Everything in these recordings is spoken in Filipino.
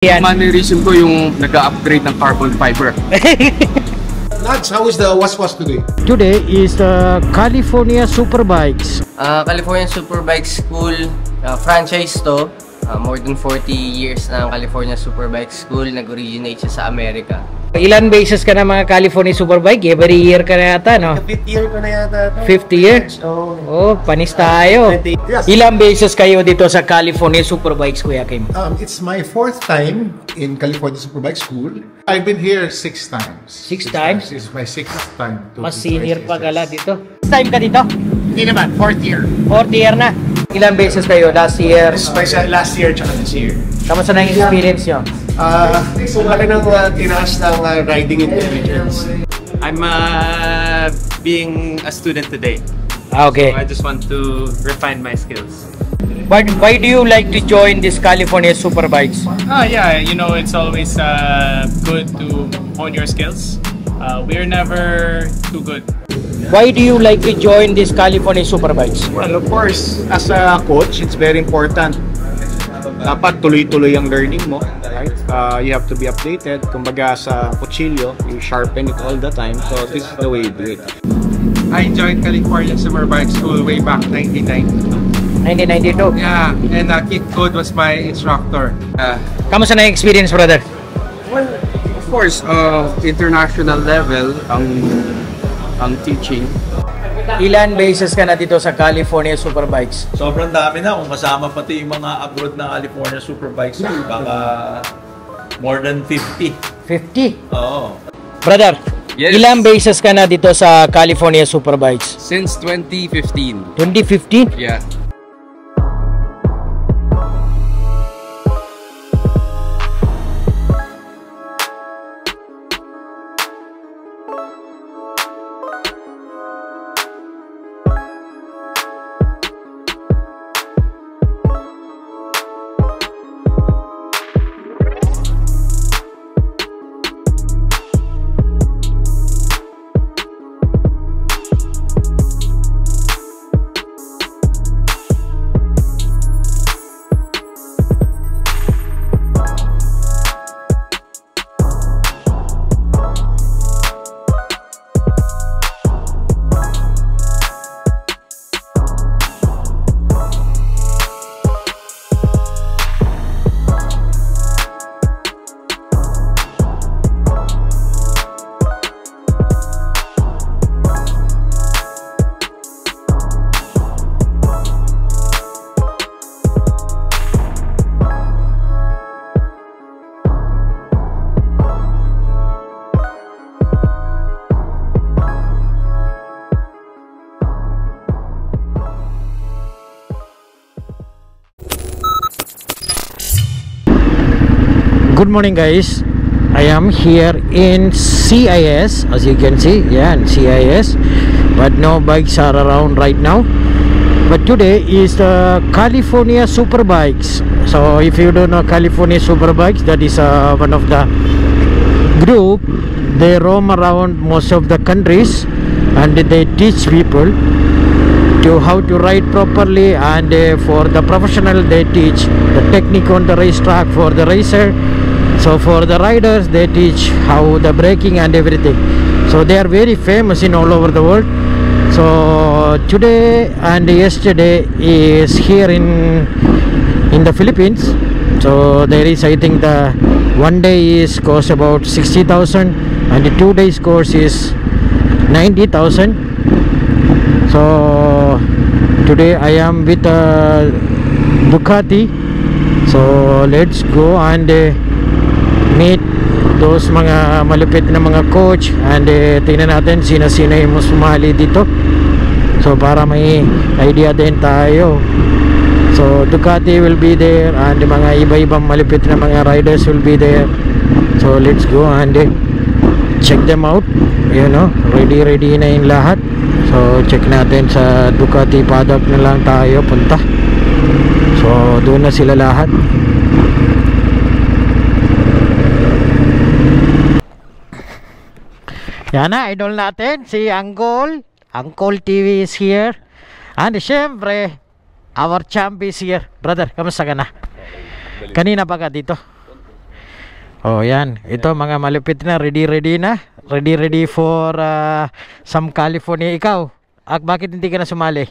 Yan. Mannerism ko yung nag-upgrade ng carbon fiber. Lads, how is the was today? Today is the California Superbikes. California Superbikes School, franchise to. More than 40 years na ang California Superbikes School. Nag-originate siya sa Amerika. Ilan bases ka na mga California Superbike? Every year ka na yata, no? 5th year ko na yata. 50 years? Oh, panis tayo. Yes. Ilang bases kayo dito sa California Superbikes, Kuya Kim? It's my 4th time in California Superbike School. I've been here 6 times. 6 times? It's my 6th time. Mas senior pa gala dito. First time ka dito? Hindi naman, 4th year. 4th year na. Ilang bases kayo last year? This is my last year tsaka this year. Kamusta na yung experience nyo? So laki ng tinaas ng riding intelligence. I'm being a student today. Okay. So I just want to refine my skills. But why do you like to join this California Superbikes? Yeah, you know, it's always good to hone your skills. We're never too good. Why do you like to join this California Superbikes? Well, of course, as a coach, it's very important. Dapat tuloy-tuloy ang learning mo, right? You have to be updated. Kumbaga sa kutsilyo, you sharpen it all the time. So this is the way you do it. I joined California Superbike School way back 1992. 1992. Yeah, and Kid Code was my instructor. Kamusta na yung experience, brother? Well, of course, international level ang teaching. Ilan bases ka na dito sa California Superbikes? Sobrang dami na kung kasama pati yung mga abroad na California Superbikes. Baka more than 50. 50? Oo. Brother, Yes. ilan bases ka na dito sa California Superbikes? Since 2015. 2015? Yeah. Good morning, guys. I am here in CIS, as you can see. Yeah, in CIS, but no bikes are around right now. But today is the California Superbikes. So if you don't know California Superbikes, that is one of the group. They roam around most of the countries and they teach people to how to ride properly, and for the professional they teach the technique on the racetrack for the racer. So for the riders they teach how the braking and everything. So they are very famous in all over the world. So today and yesterday is here in the Philippines. So there is, I think, the one day is cost about 60,000 and the 2 days course is 90,000. So today I am with Ducati. So let's go and meet those mga malupit na mga coach, and tingnan natin sino-sino yung sumali dito. So para may idea din tayo. So Ducati will be there and mga iba-ibang malupit na mga riders will be there. So let's go and check them out. You know, ready na yung lahat. So check natin sa Ducati paddock na lang tayo punta. So doon na sila lahat. Yan na, idol natin si Angkol. Angkol TV is here. And syempre, our champ is here. Brother, kamusta ka na? Kanina pa ka dito? Oh, yan. Ito mga malupit na, ready na. Ready for some California. Ikaw, bakit hindi ka na sumali?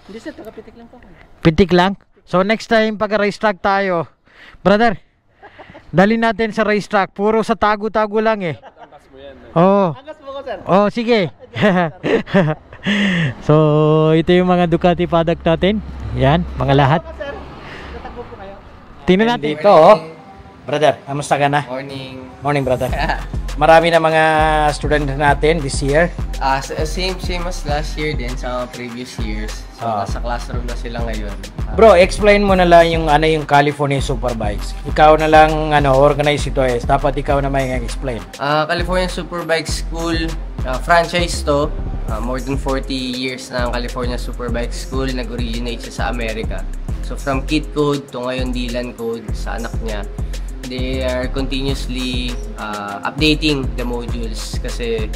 Hindi sir, taga-pitik lang po ako. Pitik lang? So next time pag racetrack tayo, brother, dali natin sa racetrack. Puro sa tago-tago lang eh. Oh. Angas mo ko sir. Oh, sige. So ito yung mga Ducati paddock natin. Yan, mga lahat. Sir, tatakbo po kayo. Tingnan natin dito, oh. Brother, kamusta ka na? Morning. Morning, brother. Marami na mga student natin this year. Same as last year din sa previous years. So, nasa classroom na sila ngayon. Bro, explain mo na lang yung yung California Superbikes. Ikaw na lang organize ito eh. Dapat ikaw na may explain. California Superbike School, franchise to. More than 40 years na ang California Superbike School. Nag-originate siya sa Amerika. So from kid code to ngayon Dylan code sa anak niya. They are continuously updating the modules kasi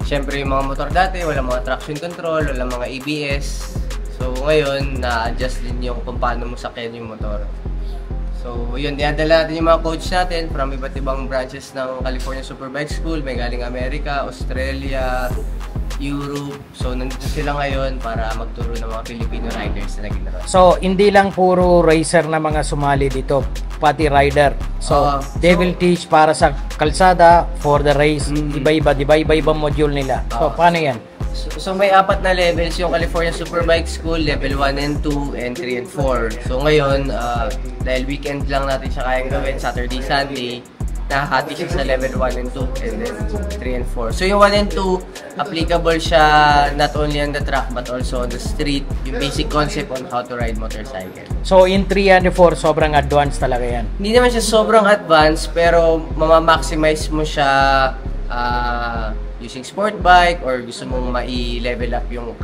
syempre yung mga motor dati wala mga traction control, wala mga ABS. So ngayon na-adjust din yung kung paano mo sakyan yung motor. So yun, dinadala natin yung mga coach natin from iba't ibang branches ng California Superbike School. May galing Amerika, Australia, Europe. So nandito sila ngayon para magturo ng mga Filipino riders na nag-enroll. So hindi lang puro racer na mga sumali dito, pati rider. So they will teach para sa kalsada, for the race, iba-ibang module nila. So paano yan? So may 4 na levels yung California Superbike School, level 1 and 2 and 3 and 4. So ngayon, dahil weekend lang natin siya kayang gawin, Saturday, Sunday, nahati siya sa level 1 and 2 and then 3 and 4. So yung 1 and 2, applicable siya not only on the track but also on the street. Yung basic concept on how to ride motorcycle. So in 3 and 4, sobrang advanced talaga yan? Hindi naman siya sobrang advanced pero mamamaximize mo siya using sport bike or gusto mong ma-level up yung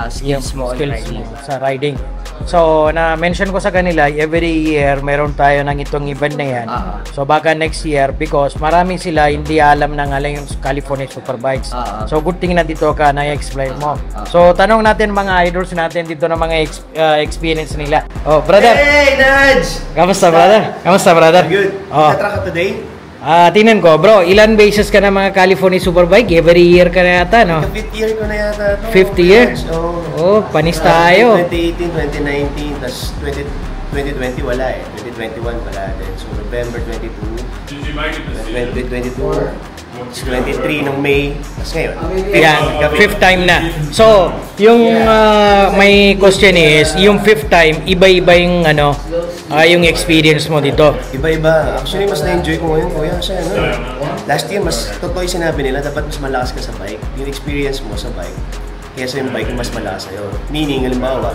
skills mo on riding. Sa riding. So, na-mention ko sa kanila, every year, meron tayo ng itong event na yan. So, baka next year, because marami sila hindi alam na nga lang yung California Superbikes. So, good thing na dito ka na-explain mo. So, tanong natin mga idols natin dito ng mga experience nila. Oh, brother! Hey, Nudge! Kamusta, brother? Kamusta, brother? Good. Nakatrack ka today? Tingnan ko, bro, ilan bases ka na mga California Superbike? Every year ka na yata, no? 5th year ko na yata. 5th year? Oh, panis tayo. 2018, 2019, tapos 2020 wala eh. 2021 wala din. So, November 22, 2022, 23 ng May, tapos ngayon. Yan, 5th time na. So, yung may question is, yung 5th time, iba-iba yung yung experience mo dito. Iba-iba. Actually, mas na-enjoy ko ngayon, kuya. Kasi last year, mas totoo yung sinabi nila, dapat mas malakas ka sa bike. Yung experience mo sa bike, kaysa yung bike mas malakas sa'yo. Meaning, halimbawa,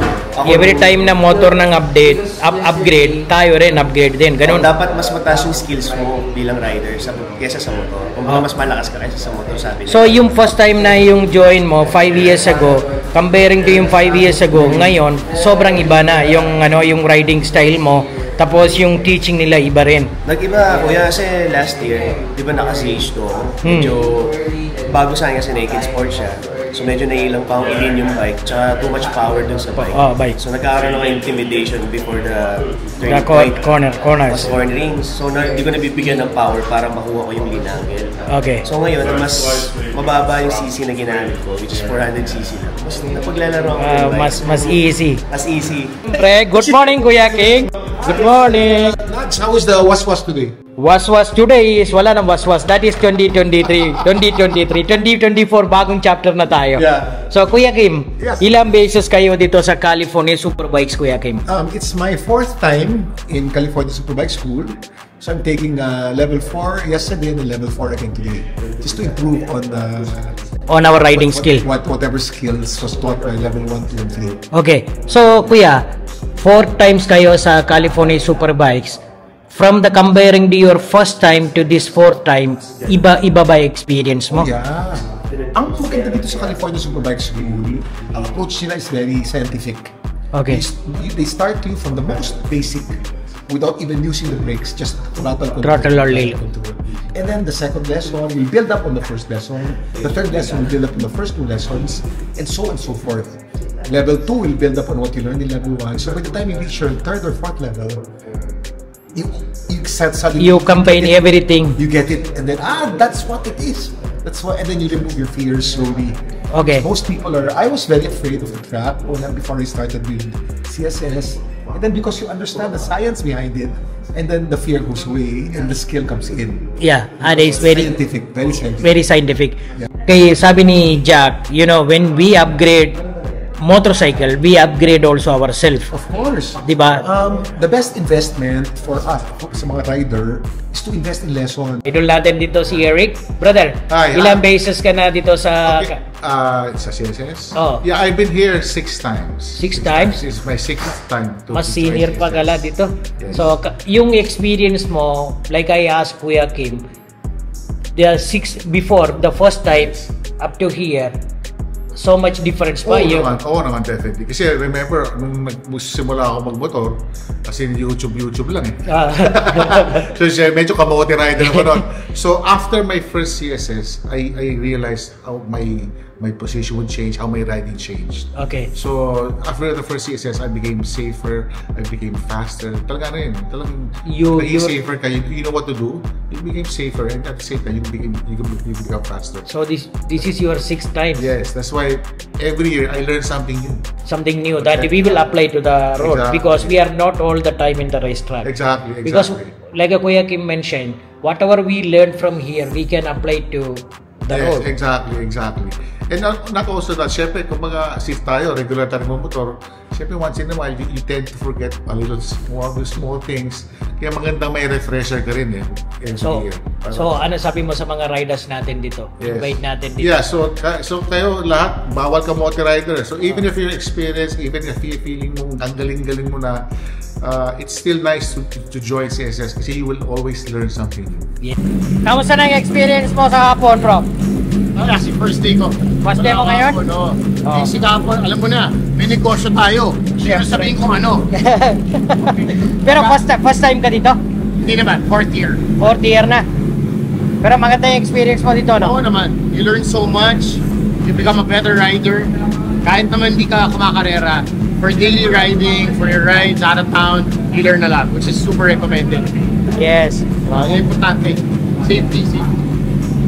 every time na motor ng upgrade, tayo rin upgrade din. Ganun. Dapat mas mataas yung skills mo bilang rider kaysa sa motor. Kung mas malakas ka kaysa sa motor, sabi nila. So, yung first time na yung join mo, 5 years ago, comparing to yung 5 years ago, ngayon, sobrang iba na yung, yung riding style mo. Tapos yung teaching nila iba rin. Nag-iba, kuya, kasi last year, di ba naka-CH to? Medyo bago sa akin kasi naked sport siya. So medyo nailang pa akong ilin yung bike, tsaka too much power dun sa bike. So nagkakaroon ng intimidation before the corners. Cornerings. So di ko nabibigyan ng power para makuha ko yung lean angle. Okay. So ngayon, mas mababa yung CC na ginamit ko, which is 400cc na. Mas napaglalaro ako yung bike. Mas easy. Mas easy. Pre, good morning, Kuya King. Good morning. How is the was today? Was today is wala nang was. That is 2023. 2024 bagong chapter na tayo. Yeah. So Kuya Kim, Yes. ilang beses kayo dito sa California Superbikes, Kuya Kim? It's my 4th time in California Superbike School. So I'm taking level 4 yesterday and level 4 again today. Just to improve On our riding skill. Whatever skills was taught by level 1, 2, and 3. Okay. So Kuya, 4 times kayo sa California Superbikes. From the comparing to your first time to this 4th time, iba ba experience mo? Yeah. Ang maganda dito sa California Superbike School, ang approach nila is very scientific. Okay. They start you from the most basic without even using the brakes, just throttle control. Throttle or lane. And then the second lesson will build up on the first lesson. The third lesson will build up on the first 2 lessons, and so on and so forth. Level 2 will build up on what you learned in level 1. So by the time you reach your 3rd or 4th level, you suddenly You combine everything. You get it, and then that's what it is. That's why, and then you remove your fears slowly. Okay. Most people are. I was very afraid of the track before I started doing CSS, and then because you understand the science behind it, and then the fear goes away, and the skill comes in. Yeah, and it's very scientific, very scientific. Very scientific. Yeah. Kaya sabi ni Jack, you know, when we upgrade motorcycle, we upgrade also ourselves. Of course. Diba? The best investment for us, sa mga rider, is to invest in lesson. Idol natin dito si Eric. Brother, Hi, ilang beses ka na dito sa... Okay. Sa CSS? Oh. Yeah, I've been here 6 times. Six times? It's my 6th time. Mas senior pa gala dito. Yes. So, yung experience mo, like I asked Kuya Kim, before, the first time, up to here, so much difference pa yun. Oo naman, definitely. Kasi remember, nung nagsimula ako magmotor, kasi YouTube lang eh. So medyo kamote rider ako nun. So after my first CSS, I realized how my position would change, how my riding changed. Okay. So after the first CSS, I became safer, I became faster. Talaga na yun. Talagang naging safer ka. You know what to do. You became safer, and at the same time, you become faster. So this is your 6th time. Yes, that's why every year I learn something new. Something new that we will apply to the road. Exactly. Because we are not all the time in the racetrack. Exactly. Because like Kuya Kim mentioned, whatever we learn from here, we can apply to the road. Exactly. And not also that, syempre, kung mag-assist tayo, regular tayo ng motor, syempre once in a while, you tend to forget a little small things. Kaya magandang may refresher ka rin every year. So ano sabi mo sa mga riders natin dito? Yes. Invite natin dito. Yeah, so kayo lahat, bawal ka motor rider. So even if you're experienced, even if you're feeling mo, ang galing-galing mo na, it's still nice to join CSS kasi you will always learn something new. Yeah. Kamusta na yung experience mo sa Hapon, bro? Kasi first day ko. First day mo ngayon? Oo. Si Hapon, alam mo na, may negosyo tayo. Sino sabihin kung ano? Pero first time ka dito? Hindi naman, 4th year. 4th year na. Pero maganda yung experience mo dito, no? Oo naman. You learn so much. You become a better rider. Kahit naman hindi ka kumakarera, for daily riding, for your rides out of town, you learn a lot, which is super recommended. Yes. Yung importante, safety.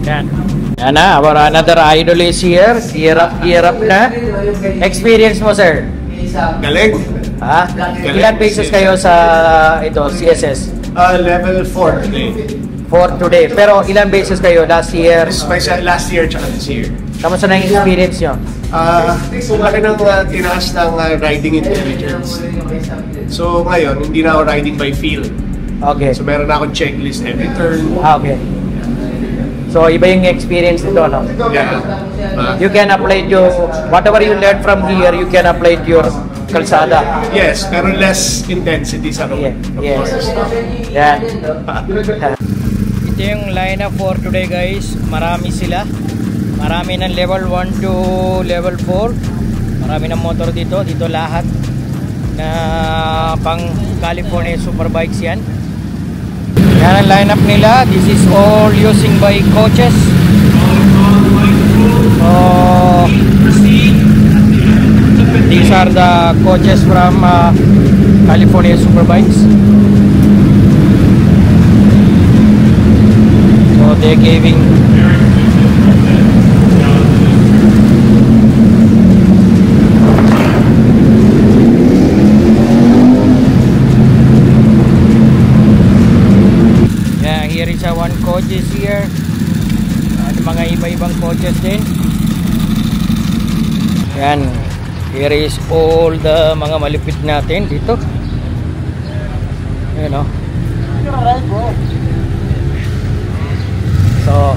Yan. Yan na, our another idol is here. Gear up na. Experience mo, sir? Galing. Ha? Ilan beses kayo sa CSS? Level 4 today. 4 today. Pero ilan beses kayo last year? Last year tsaka this year. Kamusta na yung experience nyo? Laki ng tinaas ng riding intelligence. So ngayon, hindi na ako riding by feel. Okay. So meron na akong checklist every turn. Okay. So iba yung experience nito, no? Yeah. You can apply to whatever you learn from here, you can apply to your kalsada. Yes, pero less intensity sa road. Yes. Yan. Ito yung lineup for today, guys. Marami sila. Marami ng level 1 to level 4. Marami ng motor dito. Dito lahat na pang California Superbikes yan. Yan ang lineup nila. This is all using by coaches. So, these are the coaches from California Superbikes. So they're giving here is one coaches here. Mga iba-ibang coaches din. Yan. Here is all the mga malupit natin dito. You know. So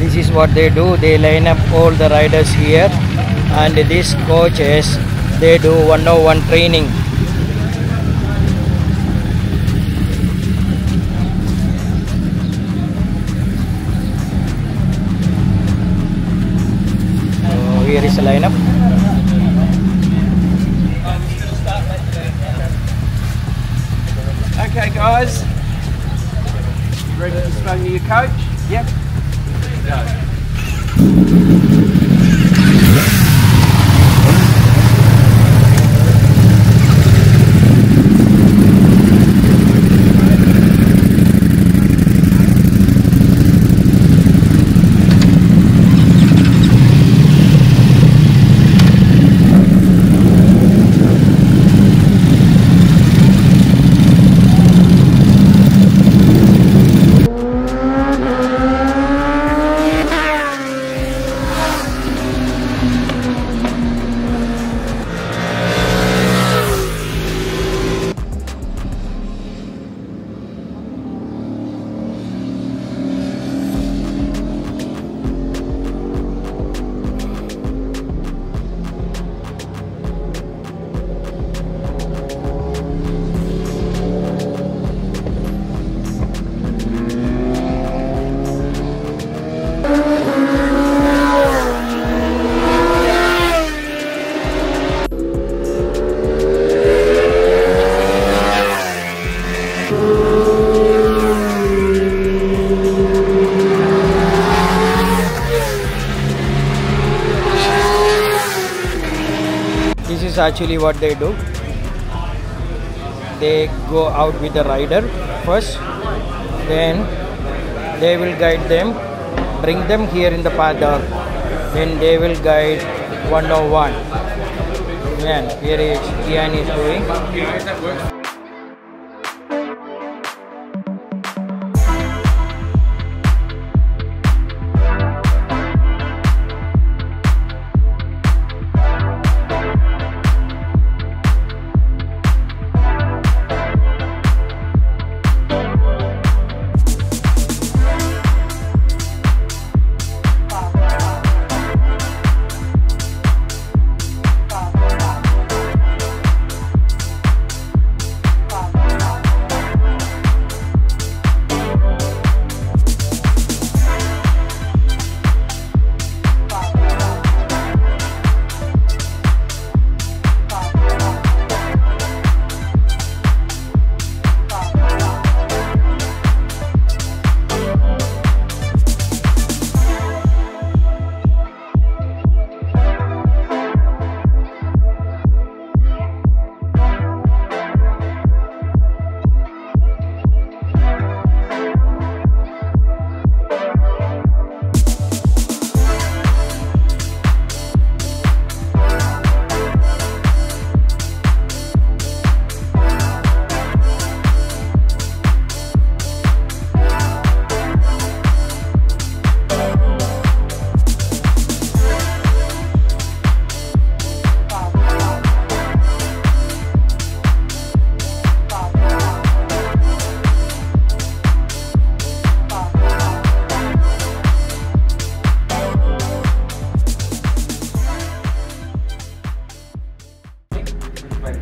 this is what they do. They line up all the riders here, and these coaches, they do 101 training. Here is a lineup. Okay, guys. Ready to start your coach? Yep. Go. is actually what they do. They go out with the rider first, then they will guide them, bring them here in the paddock, then they will guide 101. Man, here is Ian is doing.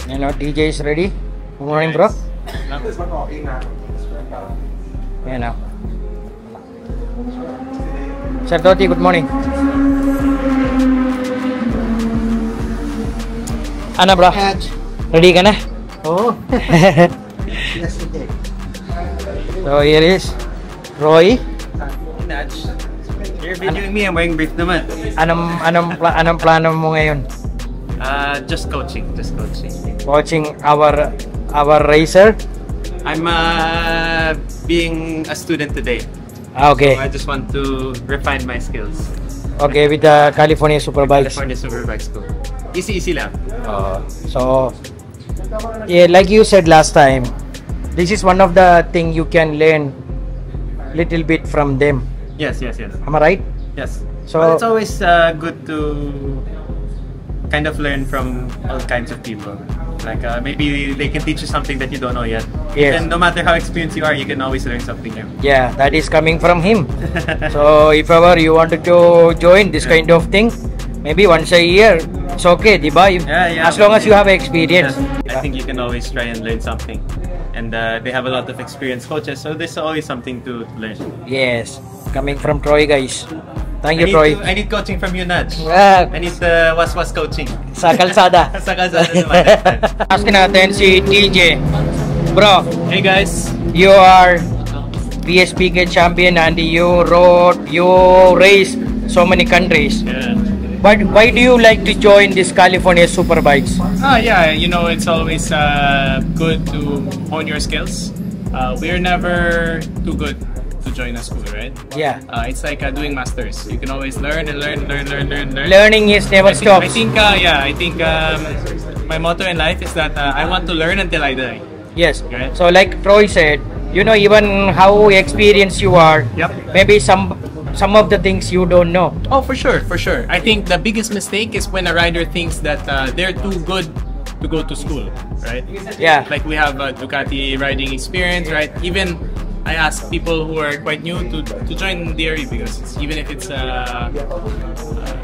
You know, DJ is ready. Good morning, bro. Yeah, now. Sir Toti, good morning. Ano, bro? Ready ka na? Oo. So here is Roy. You're videoing me, I'm wearing brief naman. Anong plano mo ngayon? Just coaching. Watching our racer. I'm being a student today. Okay. So I just want to refine my skills. Okay, with the California Superbikes. California Superbike School. Easy lang. So, yeah, like you said last time, this is one of the thing you can learn little bit from them. Yes. Am I right? Yes. So well, it's always good to kind of learn from all kinds of people. Like maybe they can teach you something that you don't know yet. Yes. And no matter how experienced you are, you can always learn something new. Yeah, that is coming from him. So if ever you wanted to join this kind of thing, maybe once a year, it's okay, diba? Yeah. As long as you have experience. I think you can always try and learn something. And they have a lot of experienced coaches, so there's always something to learn. Yes, coming from Troy, guys. Thank you, Troy. I need coaching from you, Nudge. Ah. I need was coaching. Sa kalsada. Sa kalsada naman. Ask natin si DJ. Bro. Hey guys. You are PSPK champion and you raced so many countries. Yeah. But why do you like to join this California Superbikes? Yeah, you know, it's always good to hone your skills. We're never too good to join a school, right? Yeah. It's like doing masters. You can always learn and learn. Learning is never stops. I think my motto in life is that I want to learn until I die. Yes. Okay. So like Troy said, you know, even how experienced you are, maybe some of the things you don't know. Oh, for sure. I think the biggest mistake is when a rider thinks that they're too good to go to school, right? Yeah. Like we have Ducati riding experience, right? Even I ask people who are quite new to join the area because even if it's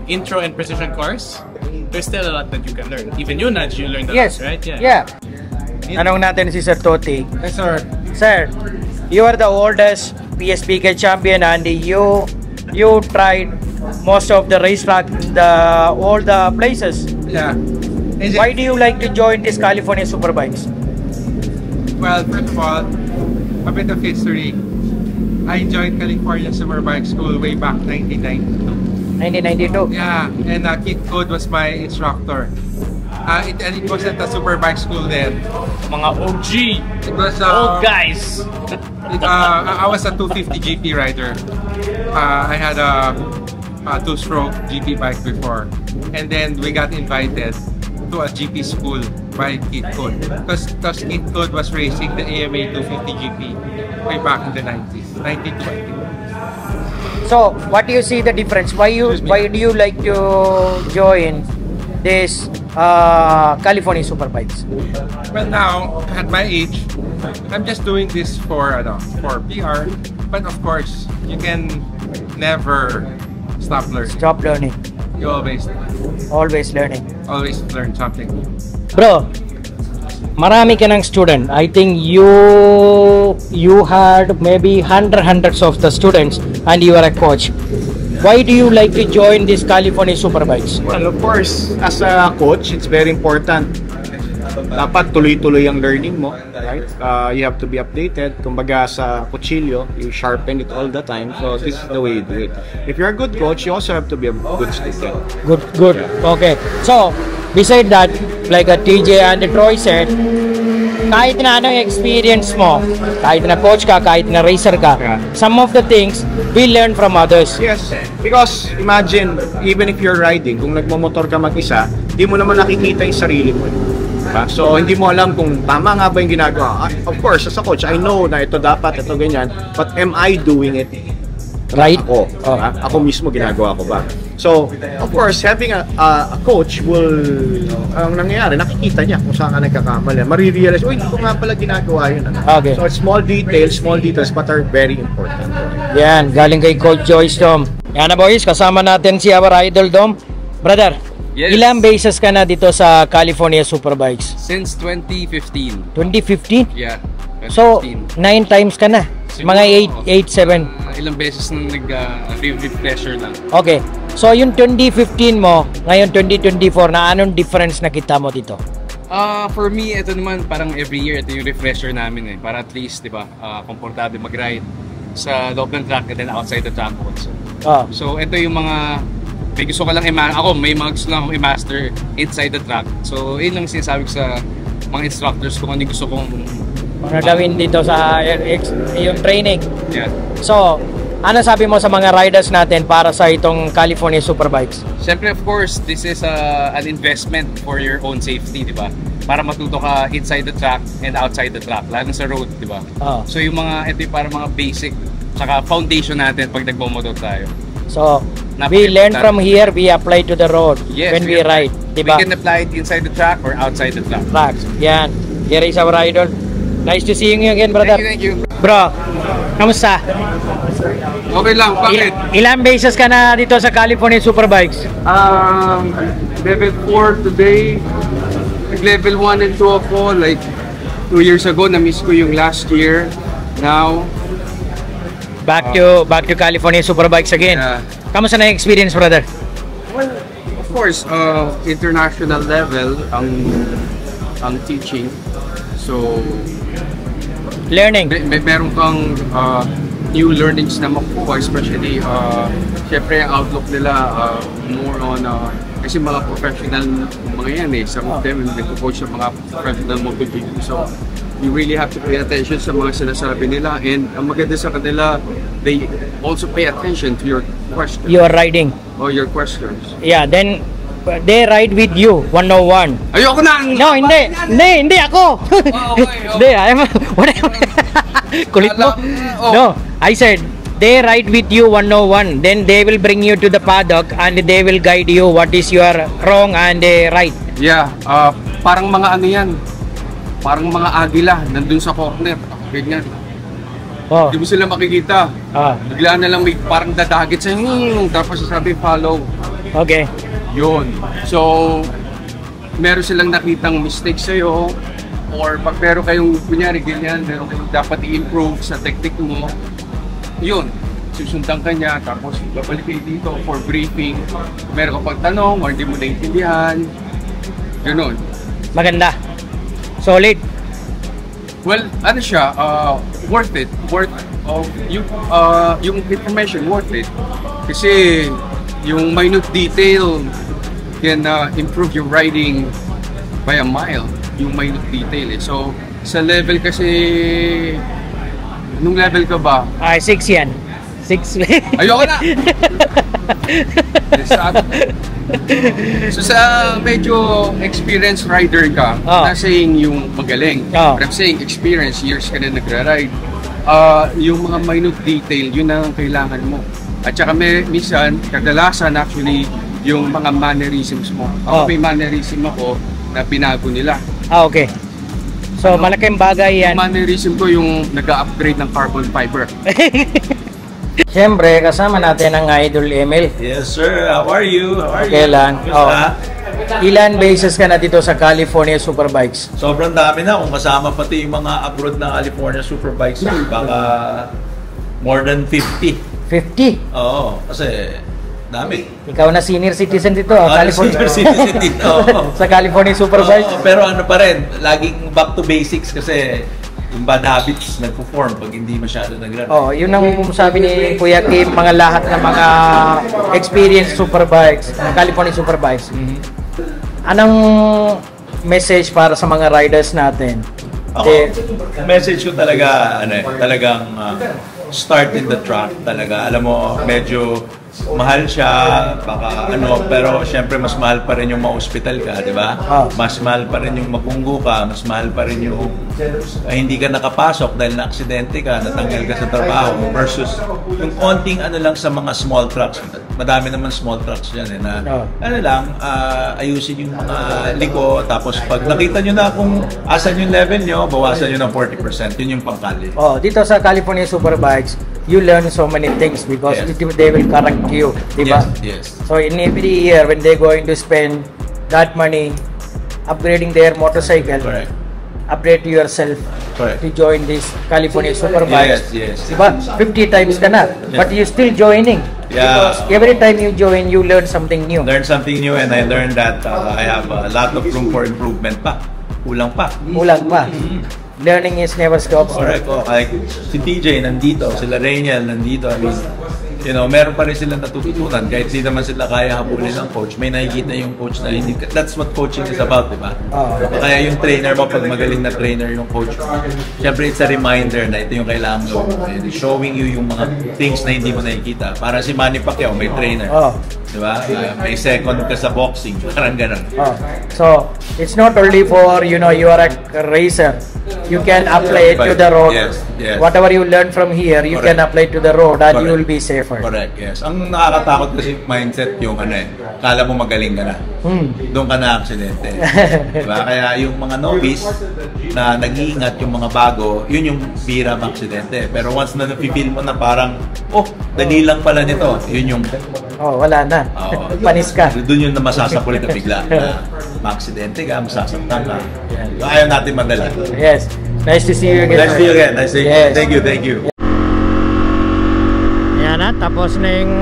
intro and precision course, there's still a lot that you can learn. Even you, Nudge, you learned a lot, right? Yeah. Tanong natin si Sir Toti. Yes, sir. Sir, you are the oldest PSPK champion and you tried most of the racetrack, all the places. Yeah. Why do you like to join this California Superbikes? Well, first of all, a bit of history. I joined California Superbike School way back 1992. 1992? Yeah, and Kit Code was my instructor. And it wasn't a superbike school then. Mga OG. It was old guys. I was a 250 GP rider. I had a two-stroke GP bike before, and then we got invited to a GP school by Kid Code because Kid Code was racing the AMA 250 GP way back in the 90s, 92 I think. So, what do you see the difference? Why do you like to join this California Superbikes? Well, now at my age, I'm just doing this for PR. But of course, you can never stop learning. Stop learning. You always learning. Always learn something. Bro, marami ka ng student. I think you had maybe hundreds of the students and you are a coach. Why do you like to join this California Superbikes? Well, of course, as a coach, it's very important. Dapat tuloy-tuloy ang learning mo, right? You have to be updated. Kumbaga sa kutsilyo, you sharpen it all the time. So this is the way you do it. If you're a good coach, you also have to be a good student. Good. Okay. So, beside that, like a TJ and Troy said, kahit na anong experience mo, kahit na coach ka, kahit na racer ka, some of the things we learn from others. Yes, because imagine, even if you're riding, kung nagmamotor ka mag-isa, di mo naman nakikita yung sarili mo. Diba? So, hindi mo alam kung tama nga ba yung ginagawa. Of course, as a coach, I know na ito dapat, ito ganyan, but am I doing it right? Ako. Ako mismo ginagawa ko ba? So, of course, having a coach will, ang nangyayari, nakikita niya kung saan ka nagkakamali. Marirealize, hindi ko nga pala ginagawa yun. Okay. So, small details but are very important. Yan, galing kay Coach Joyce Dom. Yan na boys, kasama natin si our idol Dom. Brother, yes. Ilang bases ka na dito sa California Superbikes? Since 2015. 2015? Yeah. 2015. So, 9 times ka na? Mga 8, 7? Ilang beses nang nag-refresher lang. Okay. So, yung 2015 mo, ngayon 2024, na anong difference nakita mo dito? For me, ito naman, parang every year, ito yung refresher namin para at least, di ba, komportable mag-ride sa loob ng track and then outside the track also. So, ito yung mga, may gusto ko lang may mga gusto lang akong i-master inside the track. So, yun lang sinasabi ko sa mga instructors ko kung ano gusto kong gawin dito sa yung training. Yeah. So, ano sabi mo sa mga riders natin para sa itong California Superbikes? Siyempre, of course, this is an investment for your own safety, di ba? Para matuto ka inside the track and outside the track, lalo sa road, di ba? So, ito yung para mga basic, tsaka foundation natin pag nagbomotor tayo. So, we learn from here, we apply to the road when we ride, di ba? We can apply it inside the track or outside the track. Yan. Here is our idol. Nice to see you again, brother. Thank you. Bro, kamusta? Okay lang, bakit? Ilang bases ka na dito sa California Superbikes? Level 4 today. Level 1 and 2 ako. Like 2 years ago, na-miss ko yung last year. Now, back to California Superbikes again. Kamusta na yung experience, brother? Well, of course, international level ang teaching. So, learning. Meron kang new learnings na makukuha, especially syempre ang outlook nila more on kasi mga professional mga yan some of them nag-coach sa mga professional MotoGP, so you really have to pay attention sa mga sinasabi nila, and ang maganda sa kanila, they also pay attention to your questions. Your riding. Or your questions. Yeah, then they ride with you 101. Ayoko na. No, hindi ako. Hindi, kulit mo. No, I said they ride with you 101. Then they will bring you to the paddock and they will guide you what is your wrong and right. Yeah, parang mga ano yan. Parang mga agila nandun sa corner. Ganyan. Hindi mo sila makikita. Bigla na lang may parang dadagit sa tapos sasabi follow. Okay. Yun. So, meron silang nakitang mistake sa'yo, or pag meron kayong, kunyari ganyan, meron kayong dapat i-improve sa technique mo, yun, susundan ka niya, tapos babalik kayo dito for briefing. Meron ka pang tanong, or hindi mo naintindihan, gano'n. Maganda. Solid. Well, ano siya, worth it. Yung information, worth it. Kasi, yung minute detail can improve your riding by a mile yung minute detail eh. So, sa level kasi, nung level ka ba? 6 yan. 6. Ayoko na! So sa medyo experienced rider ka, not saying yung magaling, but I'm saying experience, years ka na nagra-ride. Yung mga minute detail, yun ang kailangan mo. At saka minsan, kadalasan actually, yung mga mannerisms mo. Ako may mannerism ako na binago nila. Okay. So malaking bagay yan. Yung mannerism ko yung nag-upgrade ng carbon fiber. Siyempre, kasama natin ang Idol Emil. Yes sir, how are you? How are Okay you? lang. Ilan bases ka na dito sa California Superbikes? Sobrang dami na, kung kasama pati yung mga abroad na California Superbikes, baka more than 50. 50? Oo, kasi dami. Ikaw na senior citizen dito, California. Senior citizen dito. Sa California Superbikes? Pero ano pa rin, laging back to basics kasi yung bad habits nagpo-form pag hindi masyado nag-run. Yun ang sabi ni Kuya Kim, mga lahat ng mga experienced Superbikes, California Superbikes. Anong message para sa mga riders natin? Message ko talaga, talagang start in the track talaga. Alam mo, medyo mahal siya, baka pero syempre mas mahal pa rin yung ma-hospital ka, di ba? Mas mahal pa rin yung mapunggo ka, mas mahal pa rin yung hindi ka nakapasok dahil na-aksidente ka, natanggal ka sa trabaho, versus yung konting lang sa mga small trucks. Madami naman small trucks dyan na ayusin yung mga liko, tapos pag nakita nyo na kung asan yung level nyo, bawasan nyo ng 40%, yun yung pangkali. Dito sa California Superbikes, you learn so many things because they will correct you, diba? Yes. So in every year when they're going to spend that money upgrading their motorcycle, upgrade yourself to join this California Superbikes. Yes. Diba? 50 times ka na, but you still joining. Because every time you join, you learn something new. Learn something new, and I learned that I have a lot of room for improvement pa. Kulang pa. Learning is never stops. Correct. Like si TJ nandito, sila Rainiel nandito. I mean, meron pa rin sila natututunan kahit di naman sila kaya habulin ng coach. May nakikita yung coach na hindi. That's what coaching is about, di ba? Kaya yung trainer mo, pag magaling na trainer yung coach mo, syempre it's a reminder na ito yung kailangan mo. Showing you yung mga things na hindi mo nakikita. Para si Manny Pacquiao, may trainer. Di ba? May second ka sa boxing. Parang ganun. So, it's not only for, you are a racer. You can apply it to the road. Yes. Whatever you learn from here, you can apply to the road and you will be safer. Correct, yes. Ang nakakatakot kasi mindset yung kala mo magaling ka na. Doon ka na aksidente. Diba? Kaya yung mga novice na nag-iingat yung mga bago, yun yung bira ma-aksidente. Pero once na napipil mo na parang, dali lang pala nito, yun yung wala na. Panis ka. Doon yung masasakul ka bigla na ma-aksidente ka, masasaktan ka. Ayaw natin madala. Yes. Nice to see you again. Nice to see you again. Nice to see you. Thank you. Yan na, tapos na yung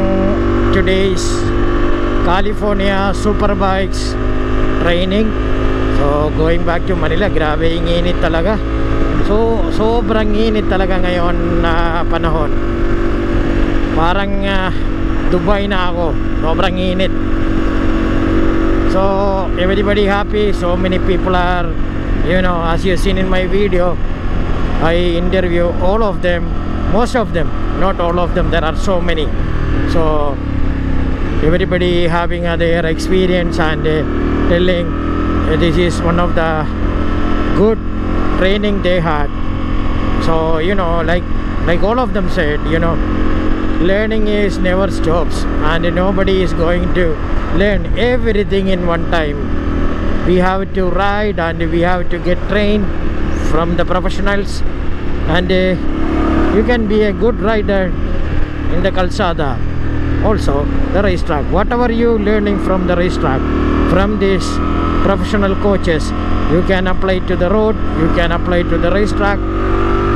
today's California Superbikes training. So, going back to Manila, grabe yung init talaga. So, sobrang init talaga ngayon na panahon. Parang Dubai na ako. Sobrang init. So, everybody happy. So many people are, as you've seen in my video, I interview all of them, most of them, not all of them, there are so many. So everybody having their experience and telling this is one of the good training they had. So like all of them said, learning is never stops and nobody is going to learn everything in one time. We have to ride and we have to get trained from the professionals, and you can be a good rider in the calzada, also the racetrack. Whatever you learning from the racetrack, from these professional coaches, you can apply to the road, you can apply to the racetrack.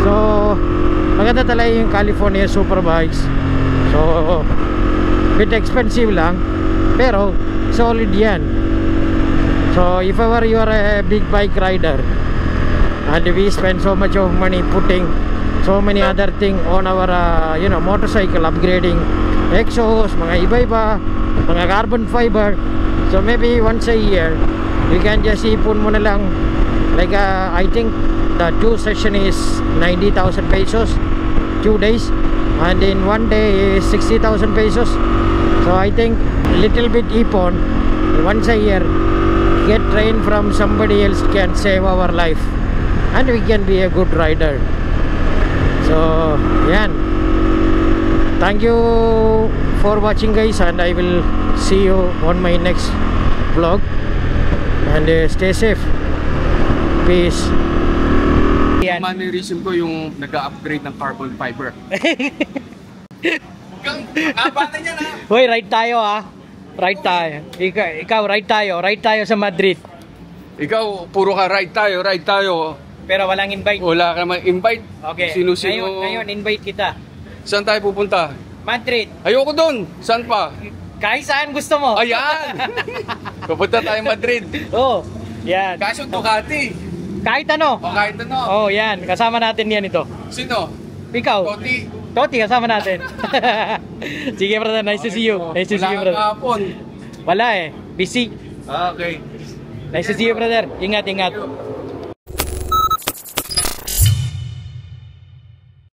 So maganda talaga yung California Superbikes. So bit expensive lang, pero solid yan. So if ever you are a big bike rider and we spend so much of money putting so many other things on our motorcycle, upgrading exhaust, mga iba-iba, mga carbon fiber, so maybe once a year You can just ipon mo na lang. Like I think the 2 session is 90,000 pesos 2 days, and in 1 day is 60,000 pesos. So I think little bit ipon once a year, get trained from somebody else, can save our life, and we can be a good rider. So yan, thank you for watching guys, and I will see you on my next vlog, and stay safe. Peace. Yan. Mannerism ko yung nag-upgrade ng carbon fiber. Nabata niya na. Hoy, ride tayo ha. Ride tayo. Ikaw ride tayo. Ride tayo sa Madrid. Ikaw, puro ka ride tayo. Pero walang invite. Wala ka naman invite. Okay. Sino-sino. Ngayon, invite kita. Saan tayo pupunta? Madrid. Ayoko doon. Saan pa? Kahit saan gusto mo. Ayan. Pupunta tayo Madrid. Oh, yan. Kaso Ducati. Kahit ano. Kahit ano. Oh, yan. Kasama natin yan ito. Sino? Ikaw. Toti, kasama natin. Sige, brother. Nice to see you. Nice to see you, brother. Wala kahapon. Wala eh. Busy. Okay. Nice to see you, brother. Ingat.